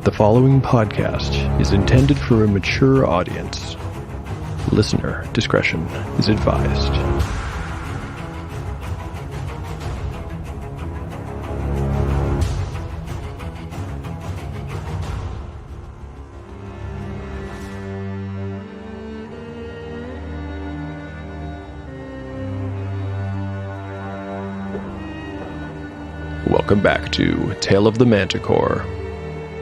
The following podcast is intended for a mature audience. Listener discretion is advised. Welcome back to Tale of the Manticore.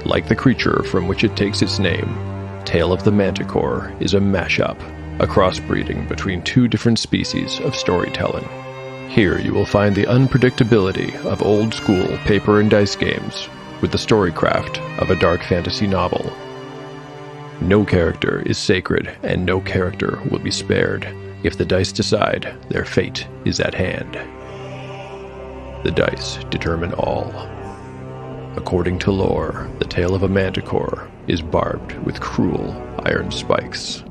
Like the creature from which it takes its name, Tale of the Manticore is a mashup, a crossbreeding between two different species of storytelling. Here you will find the unpredictability of old-school paper and dice games with the storycraft of a dark fantasy novel. No character is sacred, and no character will be spared if the dice decide their fate is at hand. The dice determine all. According to lore, the tale of a manticore is barbed with cruel iron spikes.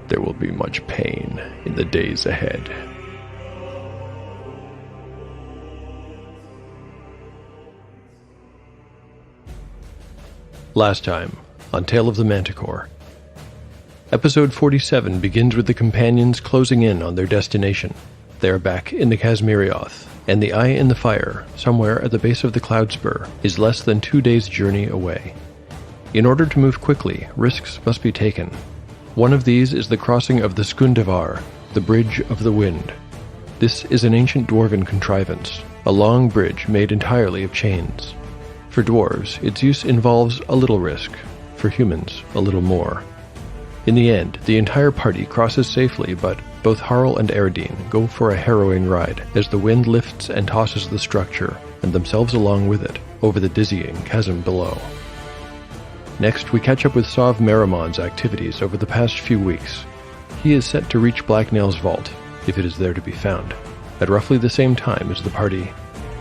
There will be much pain in the days ahead. Last time on Tale of the Manticore. Episode 47 begins with the companions closing in on their destination. They are back in the Casmirioth, and the Eye in the Fire, somewhere at the base of the Cloud Spur, is less than 2 days' journey away. In order to move quickly, risks must be taken. One of these is the crossing of the Scundivar, the Bridge of the Wind. This is an ancient dwarven contrivance, a long bridge made entirely of chains. For dwarves, its use involves a little risk. For humans, a little more. In the end, the entire party crosses safely, but both Harl and Eredine go for a harrowing ride as the wind lifts and tosses the structure, and themselves along with it, over the dizzying chasm below. Next, we catch up with Sov Maramon's activities over the past few weeks. He is set to reach Blacknail's vault, if it is there to be found, at roughly the same time as the party,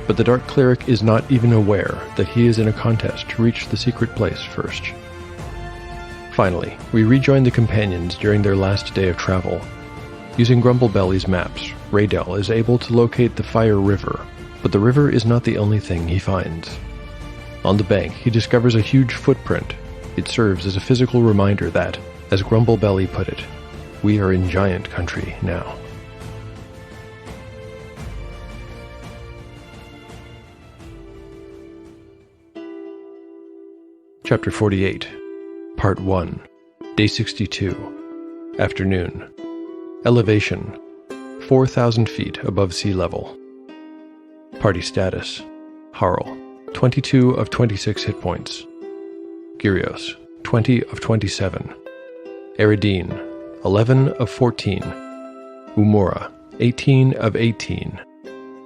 but the Dark Cleric is not even aware that he is in a contest to reach the secret place first. Finally, we rejoin the companions during their last day of travel. Using Grumblebelly's maps, Raydell is able to locate the Fire River, but the river is not the only thing he finds. On the bank, he discovers a huge footprint. It serves as a physical reminder that, as Grumblebelly put it, we are in giant country now. Chapter 48, Part 1, Day 62, Afternoon. Elevation, 4,000 feet above sea level. Party status, Harl, 22 of 26 hit points. Gyrios, 20 of 27. Eredine, 11 of 14. Umura, 18 of 18.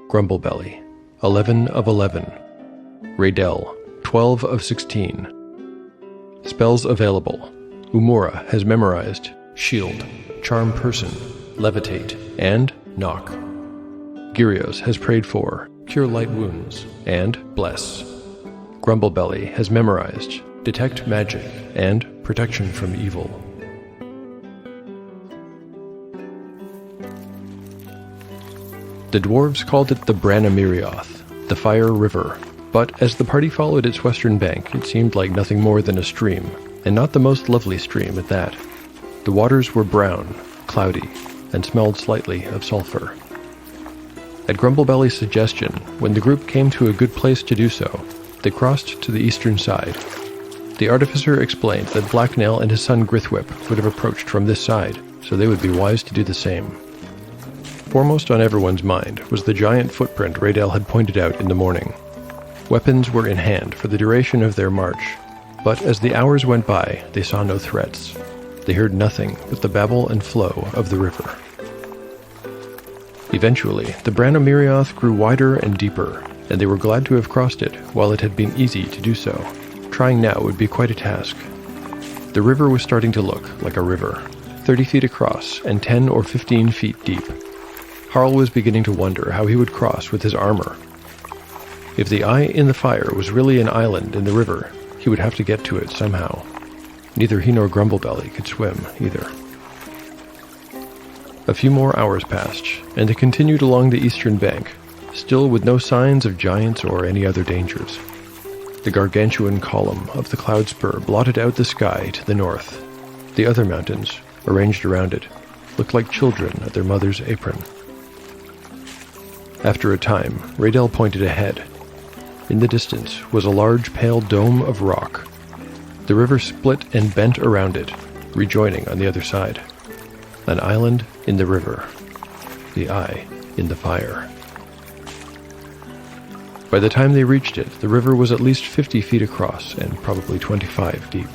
Grumblebelly, 11 of 11. Raydell, 12 of 16. Spells available. Umura has memorized Shield, Charm Person, Levitate, and Knock. Gyrios has prayed for Cure Light Wounds and Bless. Grumblebelly has memorized Detect Magic and Protection from Evil. The dwarves called it the Brannamirioth, the Fire River, but as the party followed its western bank, it seemed like nothing more than a stream, and not the most lovely stream at that. The waters were brown, cloudy, and smelled slightly of sulfur. At Grumblebelly's suggestion, when the group came to a good place to do so, they crossed to the eastern side. The artificer explained that Blacknail and his son Grithwhip would have approached from this side, so they would be wise to do the same. Foremost on everyone's mind was the giant footprint Raydell had pointed out in the morning. Weapons were in hand for the duration of their march, but as the hours went by, they saw no threats. They heard nothing but the babble and flow of the river. Eventually, the Brannamirioth grew wider and deeper, and they were glad to have crossed it while it had been easy to do so. Trying now would be quite a task. The river was starting to look like a river, 30 feet across and 10 or 15 feet deep. Harl was beginning to wonder how he would cross with his armor. If the Eye in the Fire was really an island in the river, he would have to get to it somehow. Neither he nor Grumblebelly could swim, either. A few more hours passed, and they continued along the eastern bank, still with no signs of giants or any other dangers. The gargantuan column of the cloud spur blotted out the sky to the north. The other mountains, arranged around it, looked like children at their mother's apron. After a time, Raydell pointed ahead. In the distance was a large pale dome of rock. The river split and bent around it, rejoining on the other side. An island in the river. The eye in the fire. By the time they reached it, the river was at least 50 feet across and probably 25 deep.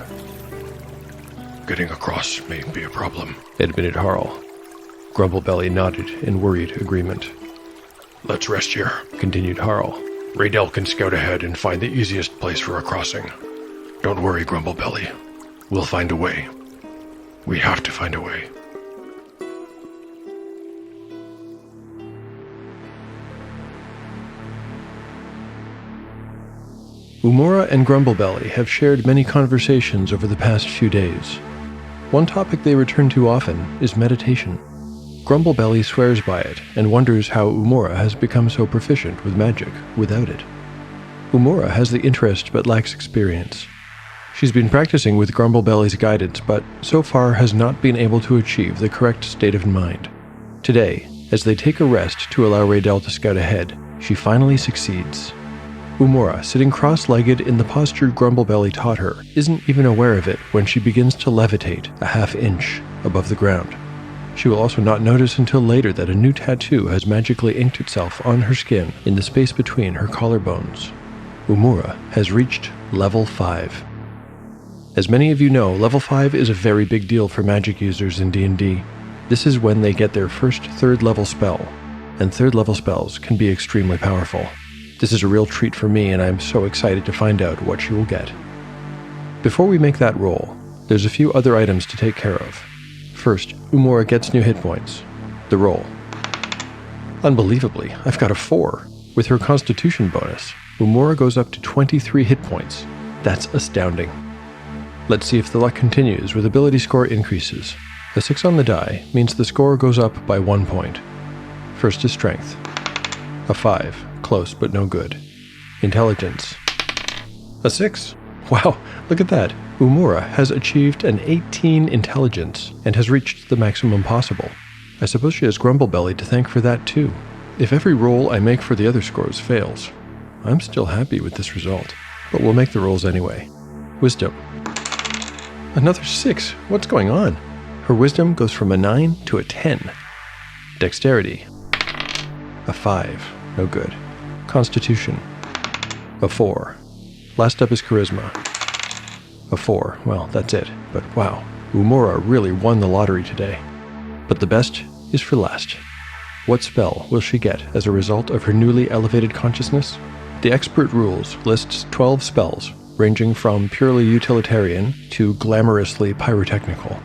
Getting across may be a problem, admitted Harl. Grumblebelly nodded in worried agreement. Let's rest here, continued Harl. Raydell can scout ahead and find the easiest place for a crossing. Don't worry, Grumblebelly. We'll find a way. We have to find a way. Umura and Grumblebelly have shared many conversations over the past few days. One topic they return to often is meditation. Grumblebelly swears by it and wonders how Umura has become so proficient with magic without it. Umura has the interest but lacks experience. She's been practicing with Grumblebelly's guidance, but so far has not been able to achieve the correct state of mind. Today, as they take a rest to allow Raydell to scout ahead, she finally succeeds. Umura, sitting cross-legged in the posture Grumblebelly taught her, isn't even aware of it when she begins to levitate a half-inch above the ground. She will also not notice until later that a new tattoo has magically inked itself on her skin in the space between her collarbones. Umura has reached level 5. As many of you know, level 5 is a very big deal for magic users in D&D. This is when they get their first 3rd level spell, and 3rd level spells can be extremely powerful. This is a real treat for me, and I'm so excited to find out what she will get. Before we make that roll, there's a few other items to take care of. First, Umura gets new hit points. The roll. Unbelievably, I've got a 4. With her constitution bonus, Umura goes up to 23 hit points. That's astounding. Let's see if the luck continues with ability score increases. A 6 on the die means the score goes up by 1 point. First is strength. A 5, close but no good. Intelligence. A 6. Wow, look at that. Umura has achieved an 18 intelligence and has reached the maximum possible. I suppose she has Grumblebelly to thank for that too. If every roll I make for the other scores fails, I'm still happy with this result, but we'll make the rolls anyway. Wisdom. Another 6. What's going on? Her wisdom goes from a 9 to a 10. Dexterity. A 5. No good. Constitution. A 4. Last up is charisma. A 4. Well, that's it. But wow, Umura really won the lottery today. But the best is for last. What spell will she get as a result of her newly elevated consciousness? The Expert Rules lists 12 spells, ranging from purely utilitarian to glamorously pyrotechnical.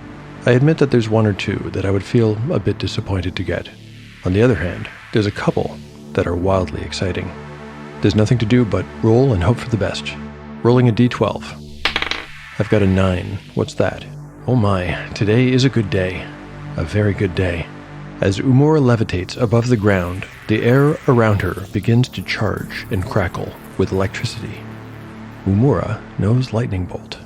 I admit that there's 1 or 2 that I would feel a bit disappointed to get. On the other hand, there's a couple that are wildly exciting. There's nothing to do but roll and hope for the best. Rolling a d12. I've got a 9. What's that? Oh my, today is a good day. A very good day. As Umura levitates above the ground, the air around her begins to charge and crackle with electricity. Umura knows lightning bolt.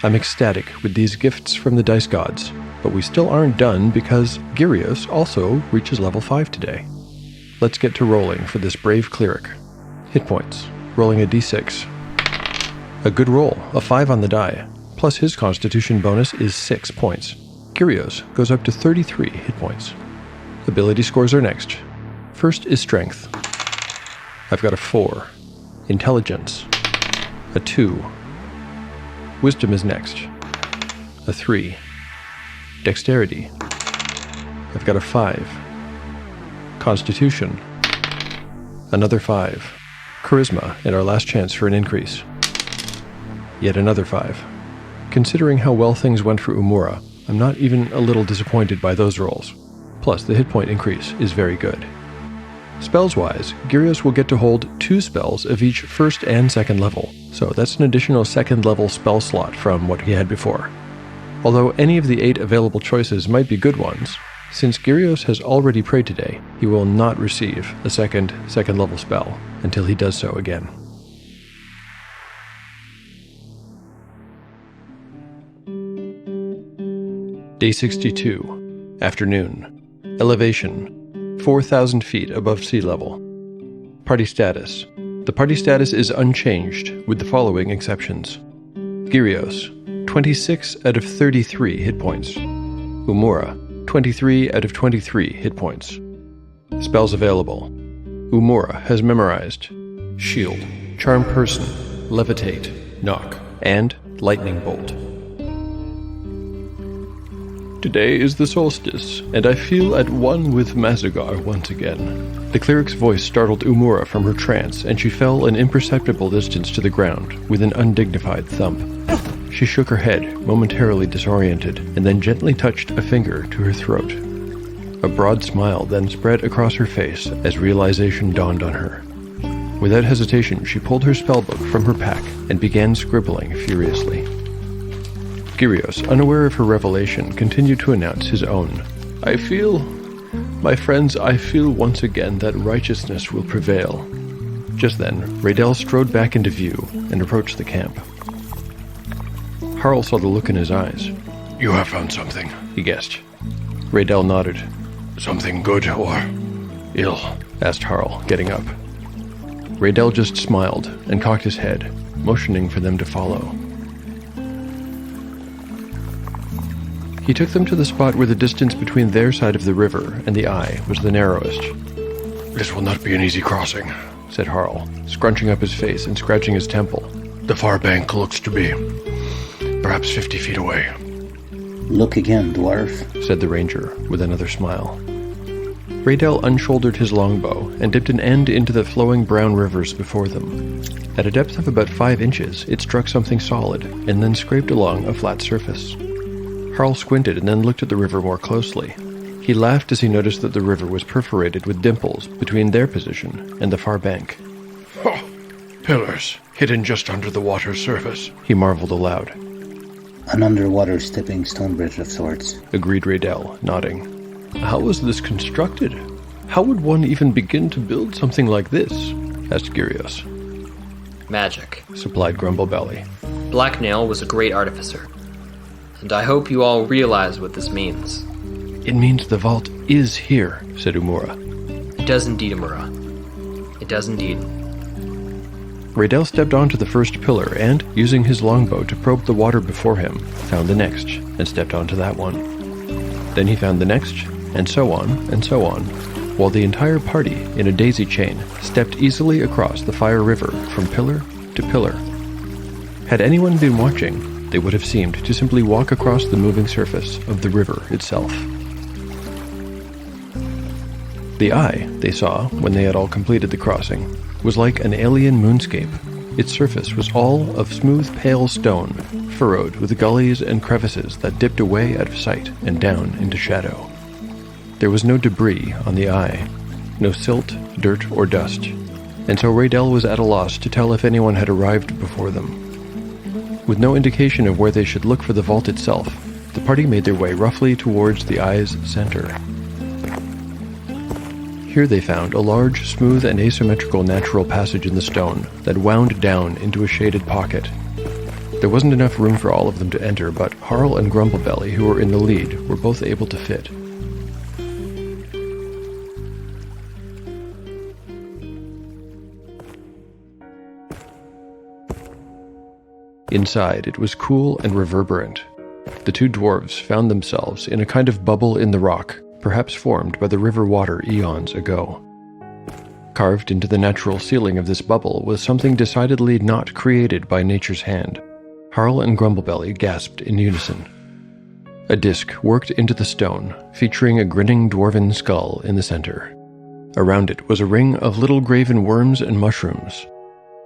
I'm ecstatic with these gifts from the dice gods, but we still aren't done because Gyrios also reaches level 5 today. Let's get to rolling for this brave cleric. Hit points. Rolling a d6. A good roll, a 5 on the die, plus his constitution bonus is 6 points. Gyrios goes up to 33 hit points. Ability scores are next. First is strength. I've got a 4. Intelligence. A 2. Wisdom is next. A 3. Dexterity. I've got a 5. Constitution. Another 5. Charisma, and our last chance for an increase. Yet another 5. Considering how well things went for Umura, I'm not even a little disappointed by those rolls. Plus, the hit point increase is very good. Spells-wise, Gyrios will get to hold 2 spells of each 1st and 2nd level, so that's an additional 2nd level spell slot from what he had before. Although any of the 8 available choices might be good ones, since Gyrios has already prayed today, he will not receive a second level spell until he does so again. Day 62. Afternoon. Elevation. 4,000 feet above sea level. Party status. The party status is unchanged, with the following exceptions. Gyrios, 26 out of 33 hit points. Umura, 23 out of 23 hit points. Spells available. Umura has memorized Shield, Charm Person, Levitate, Knock, and Lightning Bolt. Today is the solstice, and I feel at one with Mazagar once again. The cleric's voice startled Umura from her trance, and she fell an imperceptible distance to the ground with an undignified thump. She shook her head, momentarily disoriented, and then gently touched a finger to her throat. A broad smile then spread across her face as realization dawned on her. Without hesitation, she pulled her spellbook from her pack and began scribbling furiously. Gyrios, unaware of her revelation, continued to announce his own. My friends, I feel once again that righteousness will prevail. Just then, Raydell strode back into view and approached the camp. Harl saw the look in his eyes. You have found something, he guessed. Raydell nodded. Something good or ill? Asked Harl, getting up. Raydell just smiled and cocked his head, motioning for them to follow. He took them to the spot where the distance between their side of the river and the eye was the narrowest. This will not be an easy crossing, said Harl, scrunching up his face and scratching his temple. The far bank looks to be perhaps 50 feet away. Look again, dwarf, said the ranger with another smile. Raydell unshouldered his longbow and dipped an end into the flowing brown rivers before them. At a depth of about 5 inches, it struck something solid and then scraped along a flat surface. Harl squinted and then looked at the river more closely. He laughed as he noticed that the river was perforated with dimples between their position and the far bank. Oh, pillars, hidden just under the water's surface, he marveled aloud. An underwater stepping stone bridge of sorts, agreed Raydell, nodding. How was this constructed? How would one even begin to build something like this? Asked Gyrios. Magic, supplied Grumblebelly. Black Nail was a great artificer. And I hope you all realize what this means. It means the vault is here, said Umura. It does indeed, Umura. It does indeed. Raydell stepped onto the first pillar and, using his longbow to probe the water before him, found the next, and stepped onto that one. Then he found the next, and so on, while the entire party, in a daisy chain, stepped easily across the Fire River from pillar to pillar. Had anyone been watching, they would have seemed to simply walk across the moving surface of the river itself. The eye, they saw, when they had all completed the crossing, was like an alien moonscape. Its surface was all of smooth pale stone, furrowed with gullies and crevices that dipped away out of sight and down into shadow. There was no debris on the eye, no silt, dirt, or dust, and so Raydell was at a loss to tell if anyone had arrived before them. With no indication of where they should look for the vault itself, the party made their way roughly towards the eye's center. Here they found a large, smooth, and asymmetrical natural passage in the stone that wound down into a shaded pocket. There wasn't enough room for all of them to enter, but Harl and Grumblebelly, who were in the lead, were both able to fit. Inside, it was cool and reverberant. The two dwarves found themselves in a kind of bubble in the rock, perhaps formed by the river water eons ago. Carved into the natural ceiling of this bubble was something decidedly not created by nature's hand. Harl and Grumblebelly gasped in unison. A disc worked into the stone, featuring a grinning dwarven skull in the center. Around it was a ring of little graven worms and mushrooms.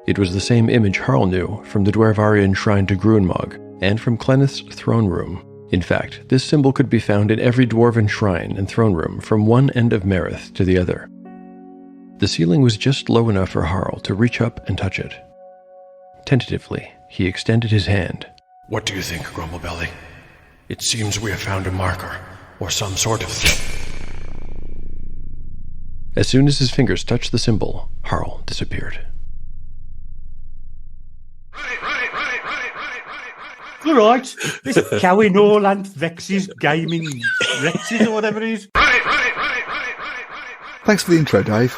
It was the same image Harl knew from the Dwarvarian shrine to Gruenmog, and from Clenneth's throne room. In fact, this symbol could be found in every dwarven shrine and throne room from one end of Marith to the other. The ceiling was just low enough for Harl to reach up and touch it. Tentatively, he extended his hand. What do you think, Grumblebelly? It seems we have found a marker, or some sort of thing. As soon as his fingers touched the symbol, Harl disappeared. All right, this Cowie Norland Vex's Gaming Rexes or whatever it is. Thanks for the intro, Dave.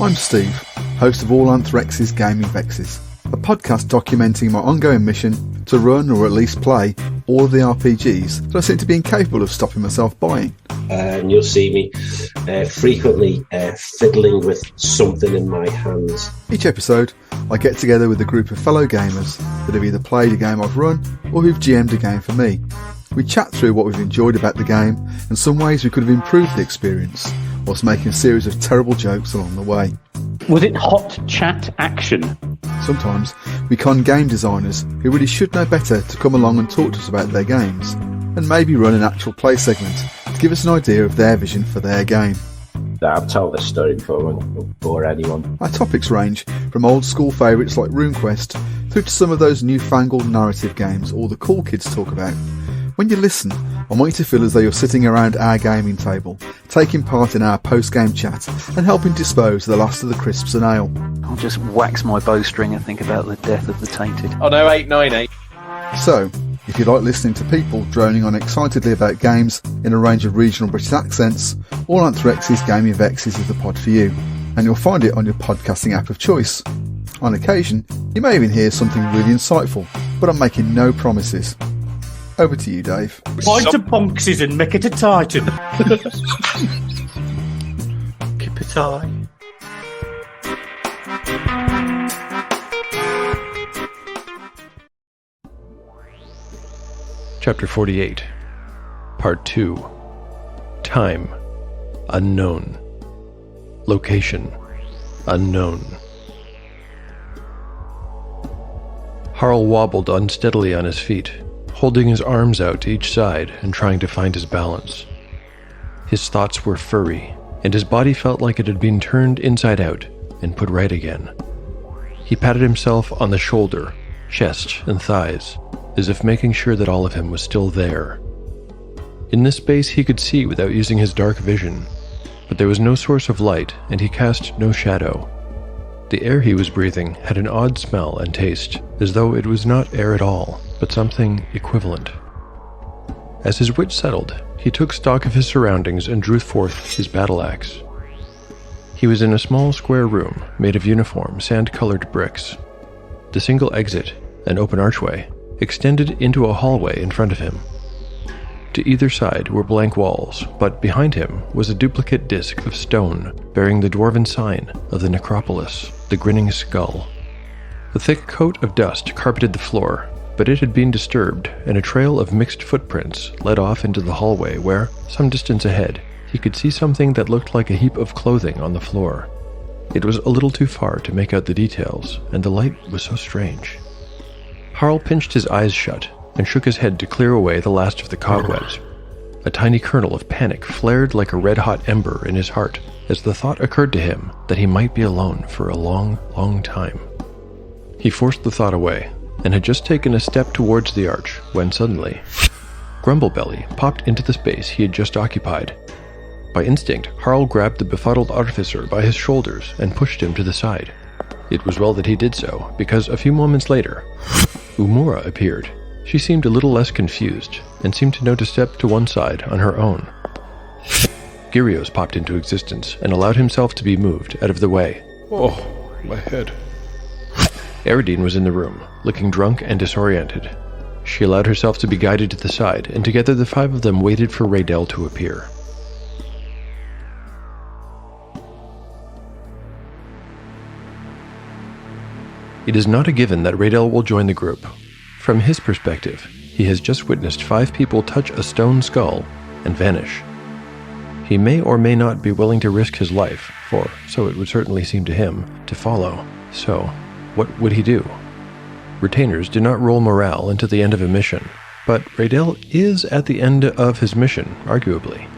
I'm Steve, host of All Anthrex's Gaming Vexes, a podcast documenting my ongoing mission to run or at least play all of the RPGs that I seem to be incapable of stopping myself buying. And you'll see me frequently fiddling with something in my hands. Each episode, I get together with a group of fellow gamers that have either played a game I've run or who've GM'd a game for me. We chat through what we've enjoyed about the game and some ways we could have improved the experience, whilst making a series of terrible jokes along the way. Was it hot chat action? Sometimes we con game designers who really should know better to come along and talk to us about their games, and maybe run an actual play segment to give us an idea of their vision for their game. I've told this story before, I won't bore anyone. Our topics range from old school favourites like RuneQuest through to some of those newfangled narrative games all the cool kids talk about. When you listen, I want you to feel as though you're sitting around our gaming table, taking part in our post-game chat and helping dispose of the last of the crisps and ale. I'll just wax my bowstring and think about the death of the tainted. Oh no, 898. So, if you like listening to people droning on excitedly about games in a range of regional British accents, All Anthrex's Gaming Vexes is the pod for you, and you'll find it on your podcasting app of choice. On occasion, you may even hear something really insightful, but I'm making no promises. Over to you, Dave. Point to Bonxes and make it a Titan. Keep it high. Chapter 48, Part 2. Time, unknown. Location, unknown. Harl wobbled unsteadily on his feet, holding his arms out to each side and trying to find his balance. His thoughts were furry, and his body felt like it had been turned inside out and put right again. He patted himself on the shoulder, chest, and thighs, as if making sure that all of him was still there. In this space he could see without using his dark vision, but there was no source of light, and he cast no shadow. The air he was breathing had an odd smell and taste, as though it was not air at all, but something equivalent. As his wit settled, he took stock of his surroundings and drew forth his battle axe. He was in a small square room made of uniform, sand-colored bricks. The single exit, an open archway, extended into a hallway in front of him. To either side were blank walls, but behind him was a duplicate disc of stone bearing the dwarven sign of the necropolis, the grinning skull. A thick coat of dust carpeted the floor, but it had been disturbed, and a trail of mixed footprints led off into the hallway where, some distance ahead, he could see something that looked like a heap of clothing on the floor. It was a little too far to make out the details, and the light was so strange. Harl pinched his eyes shut and shook his head to clear away the last of the cobwebs. A tiny kernel of panic flared like a red-hot ember in his heart as the thought occurred to him that he might be alone for a long, long time. He forced the thought away and had just taken a step towards the arch when suddenly, Grumblebelly popped into the space he had just occupied. By instinct, Harl grabbed the befuddled artificer by his shoulders and pushed him to the side. It was well that he did so, because a few moments later, Umura appeared. She seemed a little less confused, and seemed to know to step to one side on her own. Gyrios popped into existence, and allowed himself to be moved out of the way. Oh, my head. Eredine was in the room, looking drunk and disoriented. She allowed herself to be guided to the side, and together the five of them waited for Raydell to appear. It is not a given that Raydell will join the group. From his perspective, he has just witnessed 5 people touch a stone skull and vanish. He may or may not be willing to risk his life, for so it would certainly seem to him, to follow. So, what would he do? Retainers do not roll morale into the end of a mission, but Raydell is at the end of his mission, arguably.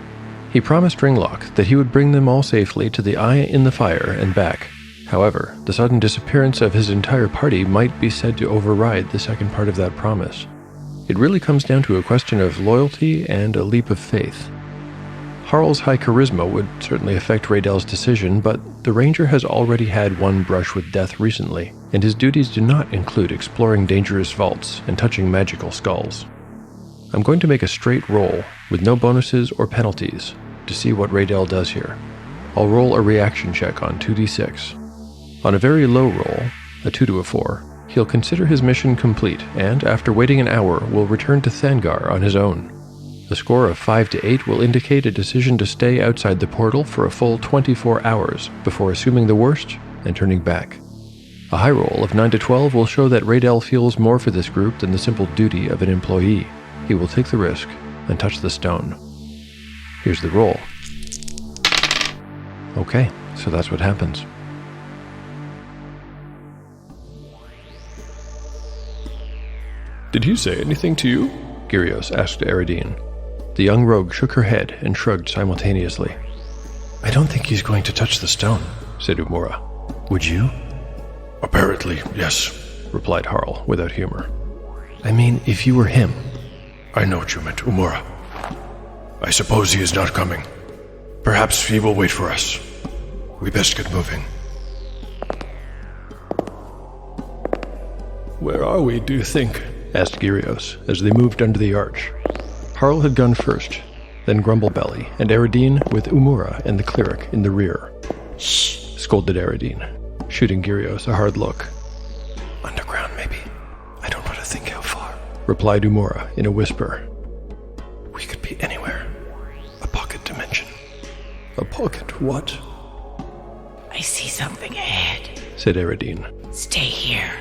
He promised Ringlock that he would bring them all safely to the Eye in the Fire and back. However, the sudden disappearance of his entire party might be said to override the second part of that promise. It really comes down to a question of loyalty and a leap of faith. Harl's high charisma would certainly affect Raydel's decision, but the ranger has already had one brush with death recently, and his duties do not include exploring dangerous vaults and touching magical skulls. I'm going to make a straight roll, with no bonuses or penalties, to see what Raydel does here. I'll roll a reaction check on 2d6. On a very low roll, a 2 to a 4, he'll consider his mission complete, and after waiting an hour, will return to Thangar on his own. A score of 5 to 8 will indicate a decision to stay outside the portal for a full 24 hours before assuming the worst and turning back. A high roll of 9 to 12 will show that Raydel feels more for this group than the simple duty of an employee. He will take the risk and touch the stone. Here's the roll. Okay, so that's what happens. Did he say anything to you? Gyrios asked Eredine. The young rogue shook her head and shrugged simultaneously. I don't think he's going to touch the stone, said Umura. Would you? Apparently, yes, replied Harl without humor. I mean, if you were him. I know what you meant, Umura. I suppose he is not coming. Perhaps he will wait for us. We best get moving. Where are we, do you think? Asked Gyrios as they moved under the arch. Harl had gone first, then Grumblebelly, and Eredine with Umura and the cleric in the rear. Shh! Scolded Eredine, shooting Gyrios a hard look. Underground, maybe. I don't want to think how far, replied Umura in a whisper. We could be anywhere. A pocket dimension. A pocket what? I see something ahead, said Eredine. Stay here.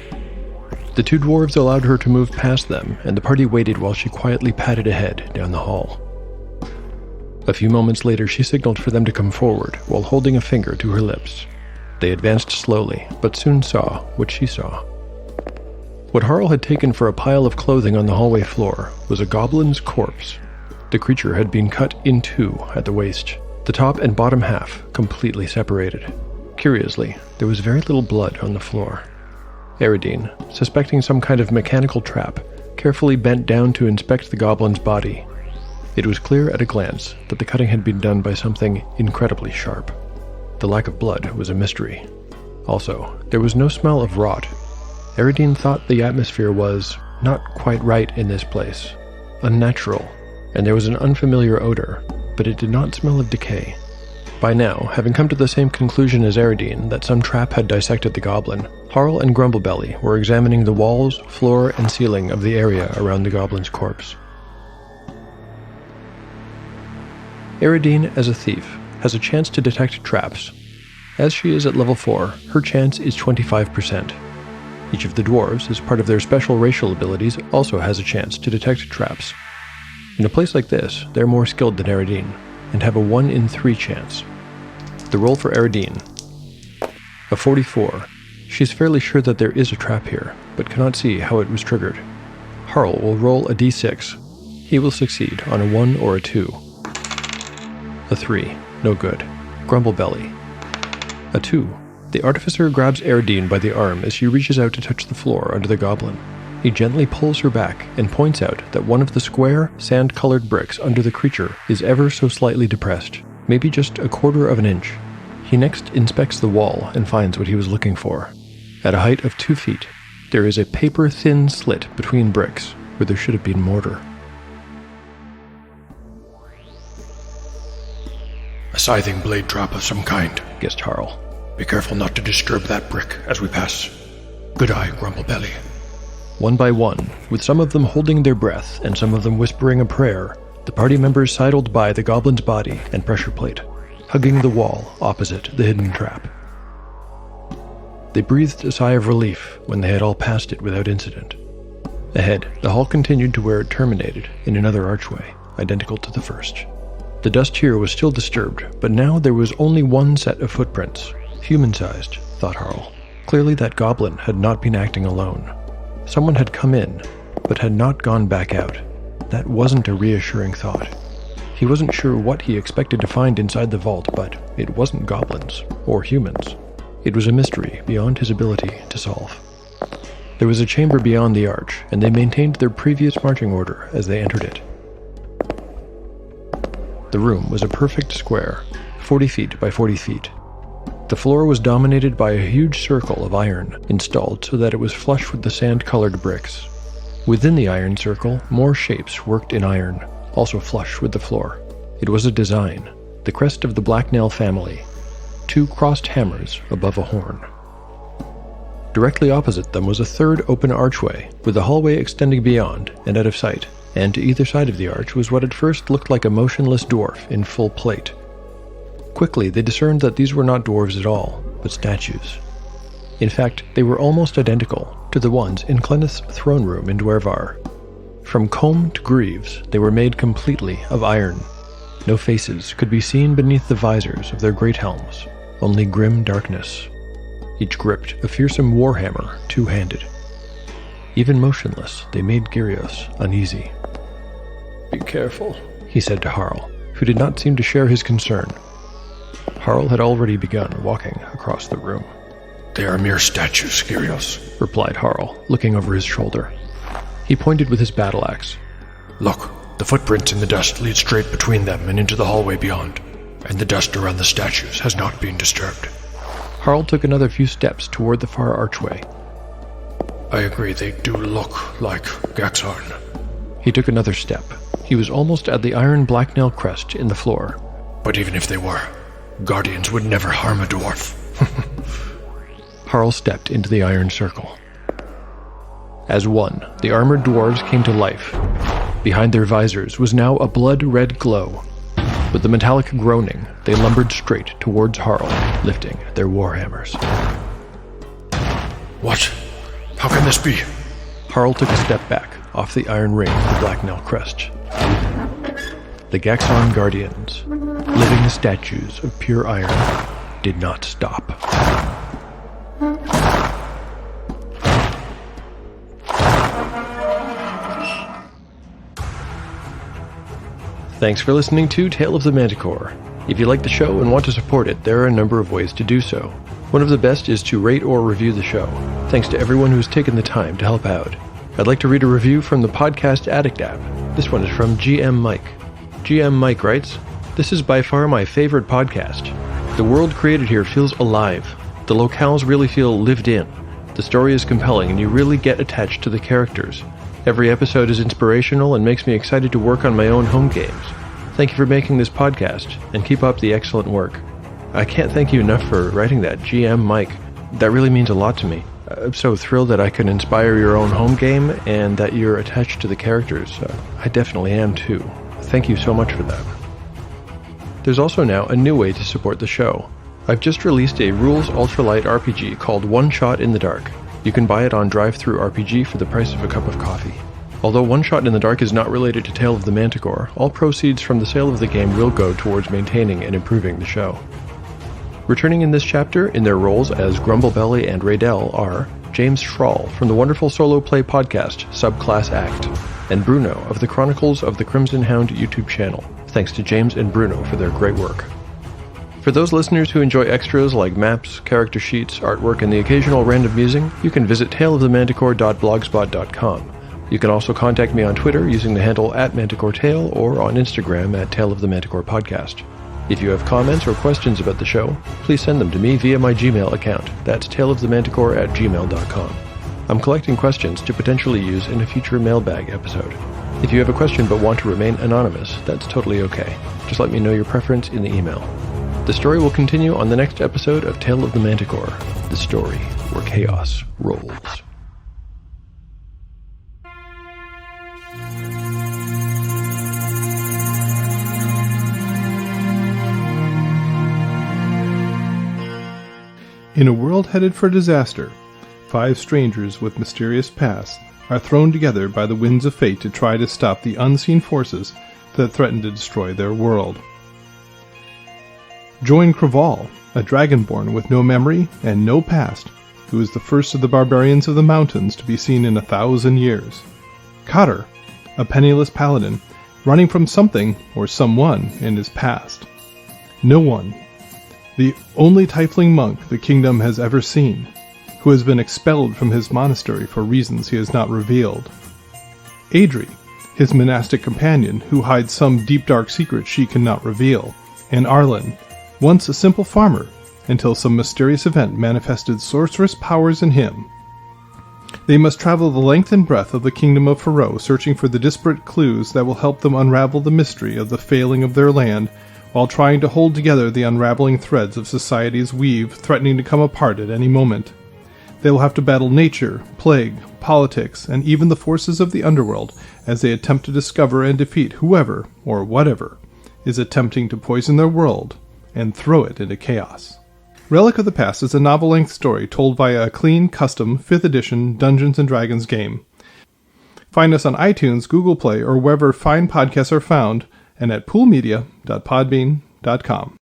The two dwarves allowed her to move past them, and the party waited while she quietly padded ahead down the hall. A few moments later, she signaled for them to come forward, while holding a finger to her lips. They advanced slowly, but soon saw what she saw. What Harl had taken for a pile of clothing on the hallway floor was a goblin's corpse. The creature had been cut in two at the waist, the top and bottom half completely separated. Curiously, there was very little blood on the floor. Eredine, suspecting some kind of mechanical trap, carefully bent down to inspect the goblin's body. It was clear at a glance that the cutting had been done by something incredibly sharp. The lack of blood was a mystery. Also, there was no smell of rot. Eredine thought the atmosphere was not quite right in this place, unnatural, and there was an unfamiliar odor, but it did not smell of decay. By now, having come to the same conclusion as Eredine that some trap had dissected the goblin, Harl and Grumblebelly were examining the walls, floor, and ceiling of the area around the goblin's corpse. Eredine, as a thief, has a chance to detect traps. As she is at level 4, her chance is 25%. Each of the dwarves, as part of their special racial abilities, also has a chance to detect traps. In a place like this, they're more skilled than Eredine, and have a 1 in 3 chance. The roll for Eredine. A 44. She's fairly sure that there is a trap here, but cannot see how it was triggered. Harl will roll a d6. He will succeed on a 1 or a 2. A 3. No good. Grumblebelly. A 2. The artificer grabs Eredine by the arm as she reaches out to touch the floor under the goblin. He gently pulls her back and points out that one of the square, sand-colored bricks under the creature is ever so slightly depressed, maybe just a quarter of an inch. He next inspects the wall and finds what he was looking for. At a height of 2 feet, there is a paper-thin slit between bricks where there should have been mortar. A scything blade trap of some kind, guessed Harl. Be careful not to disturb that brick as we pass. Good eye, Grumblebelly. One by one, with some of them holding their breath and some of them whispering a prayer, the party members sidled by the goblin's body and pressure plate, hugging the wall opposite the hidden trap. They breathed a sigh of relief when they had all passed it without incident. Ahead, the hall continued to where it terminated in another archway, identical to the first. The dust here was still disturbed, but now there was only one set of footprints, human-sized, thought Harl. Clearly that goblin had not been acting alone. Someone had come in, but had not gone back out. That wasn't a reassuring thought. He wasn't sure what he expected to find inside the vault, but it wasn't goblins, or humans. It was a mystery beyond his ability to solve. There was a chamber beyond the arch, and they maintained their previous marching order as they entered it. The room was a perfect square, 40 feet by 40 feet. The floor was dominated by a huge circle of iron, installed so that it was flush with the sand-colored bricks. Within the iron circle, more shapes worked in iron, also flush with the floor. It was a design, the crest of the Blacknail family, 2 crossed hammers above a horn. Directly opposite them was a third open archway, with a hallway extending beyond and out of sight, and to either side of the arch was what at first looked like a motionless dwarf in full plate. Quickly they discerned that these were not dwarves at all, but statues. In fact, they were almost identical to the ones in Clenneth's throne room in Dwervar. From comb to greaves, they were made completely of iron. No faces could be seen beneath the visors of their great helms, only grim darkness. Each gripped a fearsome warhammer, 2-handed. Even motionless, they made Gyrios uneasy. "Be careful," he said to Harl, who did not seem to share his concern. Harl had already begun walking across the room. "They are mere statues, Gyrios," replied Harl, looking over his shoulder. He pointed with his battle axe. "Look, the footprints in the dust lead straight between them and into the hallway beyond, and the dust around the statues has not been disturbed." Harl took another few steps toward the far archway. "I agree, they do look like Gaxarn." He took another step. He was almost at the iron Blacknail crest in the floor. "But even if they were, Guardians would never harm a dwarf." Harl stepped into the iron circle. As one, the armored dwarves came to life. Behind their visors was now a blood-red glow. With the metallic groaning, they lumbered straight towards Harl, lifting their warhammers. "What? How can this be?" Harl took a step back, off the iron ring of the Blacknail crest. The Gaxarn Guardians, living statues of pure iron, did not stop. Thanks for listening to Tale of the Manticore. If you like the show and want to support it, there are a number of ways to do so. One of the best is to rate or review the show. Thanks to everyone who's taken the time to help out. I'd like to read a review from the Podcast Addict app. This one is from GM Mike. GM Mike writes, "This is by far my favorite podcast. The world created here feels alive. The locales really feel lived in. The story is compelling and you really get attached to the characters. Every episode is inspirational and makes me excited to work on my own home games. Thank you for making this podcast, and keep up the excellent work." I can't thank you enough for writing that, GM Mike. That really means a lot to me. I'm so thrilled that I can inspire your own home game and that you're attached to the characters. I definitely am too. Thank you so much for that. There's also now a new way to support the show. I've just released a rules ultralight RPG called One Shot in the Dark. You can buy it on Drive-Thru RPG for the price of a cup of coffee. Although One Shot in the Dark is not related to Tale of the Manticore, all proceeds from the sale of the game will go towards maintaining and improving the show. Returning in this chapter, in their roles as Grumblebelly and Raydell, are James Schrahl from the wonderful solo play podcast Subclass Act, and Bruno of the Chronicles of the Crimson Hound YouTube channel. Thanks to James and Bruno for their great work. For those listeners who enjoy extras like maps, character sheets, artwork, and the occasional random musing, you can visit taleofthemanticore.blogspot.com. You can also contact me on Twitter using the handle @ManticoreTale or on Instagram @Tale of the Manticore Podcast. If you have comments or questions about the show, please send them to me via my Gmail account. That's taleofthemanticore@gmail.com. I'm collecting questions to potentially use in a future mailbag episode. If you have a question but want to remain anonymous, that's totally okay. Just let me know your preference in the email. The story will continue on the next episode of Tale of the Manticore, the story where chaos rolls. In a world headed for disaster, 5 strangers with mysterious pasts are thrown together by the winds of fate to try to stop the unseen forces that threaten to destroy their world. Join Craval, a dragonborn with no memory and no past, who is the first of the barbarians of the mountains to be seen in 1,000 years. Cotter, a penniless paladin, running from something or someone in his past. No one, the only tiefling monk the kingdom has ever seen, who has been expelled from his monastery for reasons he has not revealed. Adri, his monastic companion who hides some deep dark secret she cannot reveal, and Arlen, once a simple farmer, until some mysterious event manifested sorceress powers in him. They must travel the length and breadth of the kingdom of Faroe, searching for the disparate clues that will help them unravel the mystery of the failing of their land, while trying to hold together the unraveling threads of society's weave, threatening to come apart at any moment. They will have to battle nature, plague, politics, and even the forces of the underworld as they attempt to discover and defeat whoever, or whatever, is attempting to poison their world and throw it into chaos. Relic of the Past is a novel-length story told via a clean, custom, 5th edition Dungeons & Dragons game. Find us on iTunes, Google Play, or wherever fine podcasts are found, and at poolmedia.podbean.com.